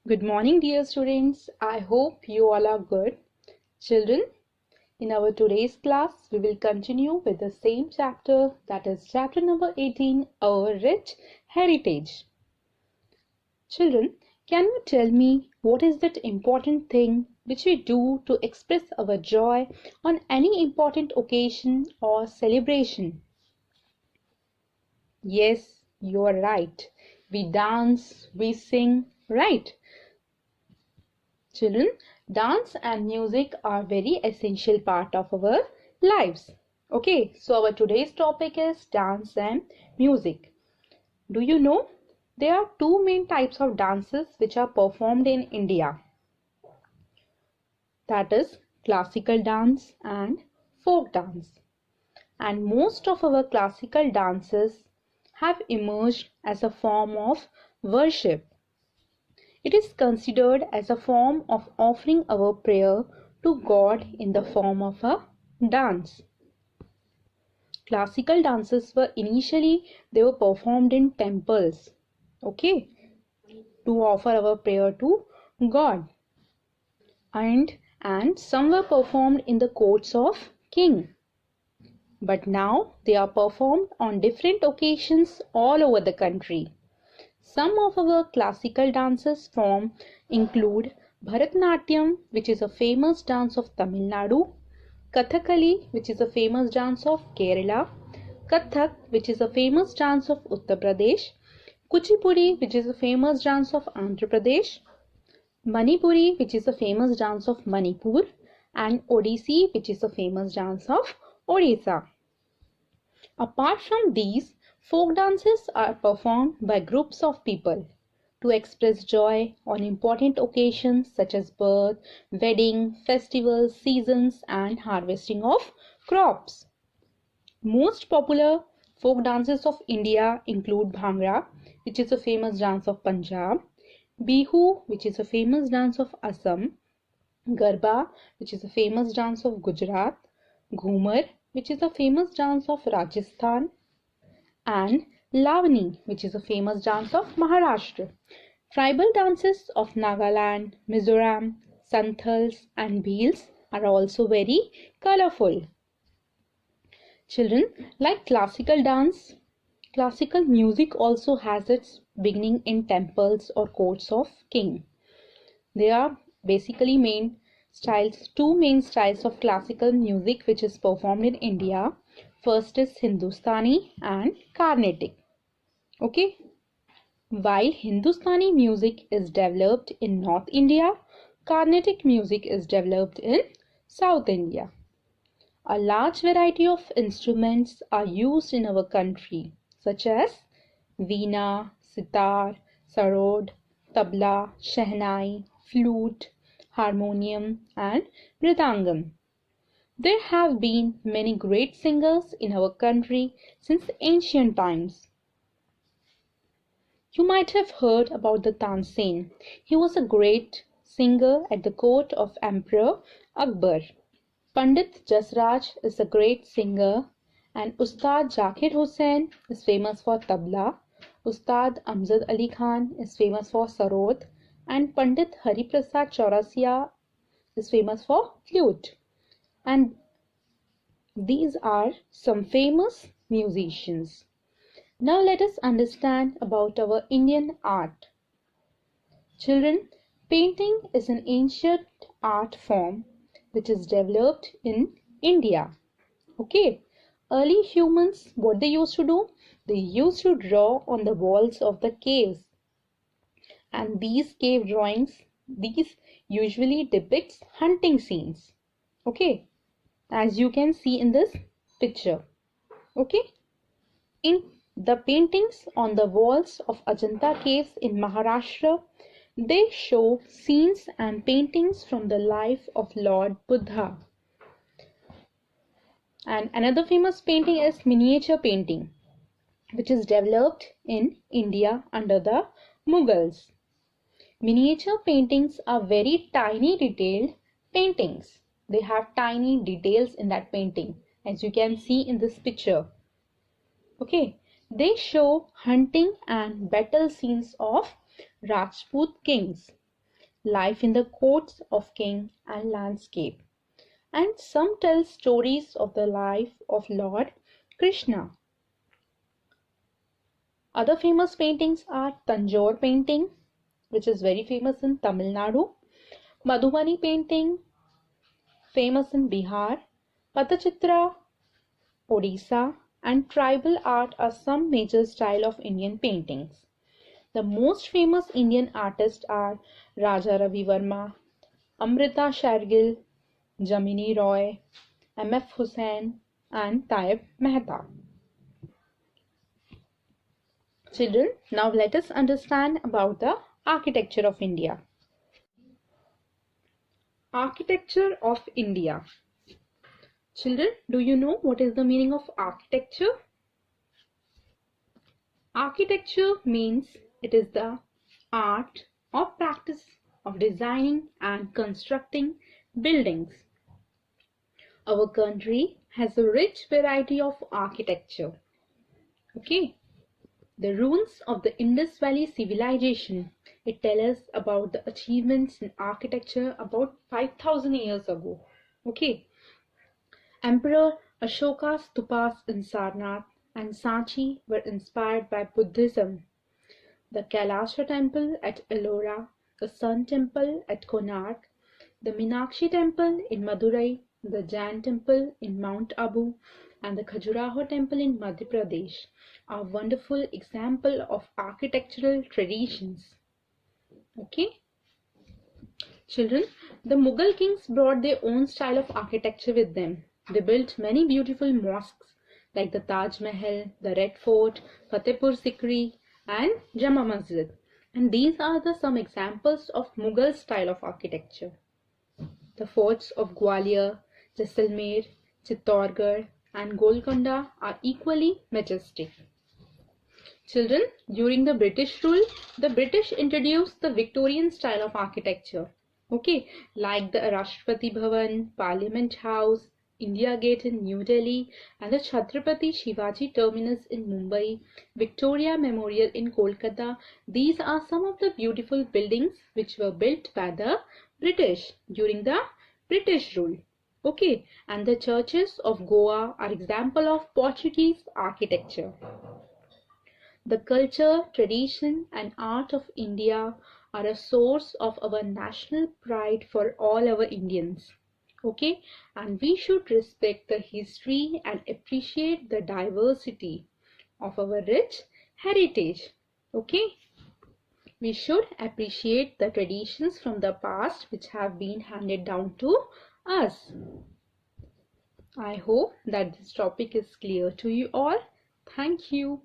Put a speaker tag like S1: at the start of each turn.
S1: Good morning, dear students. I hope you all are good. Children, in our today's class, we will continue with the same chapter, that is chapter number 18, Our Rich Heritage. Children, can you tell me what is that important thing which we do to express our joy on any important occasion or celebration? Yes, you are right. We dance, we sing, right? Children, dance and music are very essential part of our lives. Okay, so our today's topic is dance and music. Do you know there are two main types of dances which are performed in India? That is classical dance and folk dance. And most of our classical dances have emerged as a form of worship. It is considered as a form of offering our prayer to God in the form of a dance. Classical dances were initially performed in temples, okay, to offer our prayer to God. And some were performed in the courts of king. But now they are performed on different occasions all over the country. Some of our classical dances form include Bharatanatyam, which is a famous dance of Tamil Nadu, Kathakali, which is a famous dance of Kerala, Kathak, which is a famous dance of Uttar Pradesh, Kuchipudi, which is a famous dance of Andhra Pradesh, Manipuri, which is a famous dance of Manipur, and Odissi, which is a famous dance of Odisha. Apart from these, folk dances are performed by groups of people to express joy on important occasions such as birth, wedding, festivals, seasons, and harvesting of crops. Most popular folk dances of India include Bhangra, which is a famous dance of Punjab, Bihu, which is a famous dance of Assam, Garba, which is a famous dance of Gujarat, Ghumar, which is a famous dance of Rajasthan, and Lavani, which is a famous dance of Maharashtra. Tribal dances of Nagaland, Mizoram, Santhals, and Bhils are also very colorful. Children, like classical dance, classical music also has its beginning in temples or courts of king. There are basically two main styles of classical music which is performed in India. First is Hindustani and Carnatic. Okay. While Hindustani music is developed in North India, Carnatic music is developed in South India. A large variety of instruments are used in our country, such as veena, sitar, sarod, tabla, shehnai, flute, harmonium, and mridangam. There have been many great singers in our country since ancient times. You might have heard about the Tansen. He was a great singer at the court of Emperor Akbar. Pandit Jasraj is a great singer, and Ustad Zakir Hussain is famous for tabla, Ustad Amjad Ali Khan is famous for sarod, and Pandit Hari Prasad Chaurasia is famous for flute. And these are some famous musicians. Now let us understand about our Indian art. Children, painting is an ancient art form which is developed in India. Okay, early humans, what they used to do? They used to draw on the walls of the caves. And these cave drawings, these usually depicts hunting scenes. Okay, as you can see in this picture. Okay, in the paintings on the walls of Ajanta caves in Maharashtra, they show scenes and paintings from the life of Lord Buddha. And another famous painting is miniature painting, which is developed in India under the Mughals. Miniature paintings are very tiny detailed paintings. They have tiny details in that painting, as you can see in this picture. Okay, they show hunting and battle scenes of Rajput kings. life in the courts of king and landscape. And some tell stories of the life of Lord Krishna. Other famous paintings are Tanjore painting, which is very famous in Tamil Nadu, Madhubani painting, famous in Bihar, Patachitra, Odisha, and tribal art are some major style of Indian paintings. The most famous Indian artists are Raja Ravi Verma, Amrita Shergill, Jamini Roy, M.F. Hussain, and Taib Mehta. Children, now let us understand about the architecture of India. Architecture of India. Children, do you know what is the meaning of architecture? Architecture means it is the art or practice of designing and constructing buildings. Our country has a rich variety of architecture. Okay. The ruins of the Indus Valley civilization. It tells us about the achievements in architecture about 5,000 years ago. Okay. Emperor Ashoka's stupas in Sarnath and Sanchi were inspired by Buddhism. The Kailasha temple at Ellora, the Sun temple at Konark, the Meenakshi temple in Madurai, the Jain temple in Mount Abu, and the Khajuraho temple in Madhya Pradesh are wonderful example of architectural traditions. Okay. Children, the Mughal kings brought their own style of architecture with them. They built many beautiful mosques like the Taj Mahal, the Red Fort, Fatehpur Sikri, and Jama Masjid. And these are some examples of Mughal style of architecture. The forts of Gwalior, Jaisalmer, Chittorgarh, and Golconda are equally majestic. Children, during the British rule, the British introduced the Victorian style of architecture. Okay, like the Rashtrapati Bhavan, Parliament House, India Gate in New Delhi, and the Chhatrapati Shivaji Terminus in Mumbai, Victoria Memorial in Kolkata. These are some of the beautiful buildings which were built by the British during the British rule. Okay, and the churches of Goa are example of Portuguese architecture. The culture, tradition, and art of India are a source of our national pride for all our Indians. Okay, and we should respect the history and appreciate the diversity of our rich heritage. Okay, we should appreciate the traditions from the past which have been handed down to us. I hope that this topic is clear to you all. Thank you.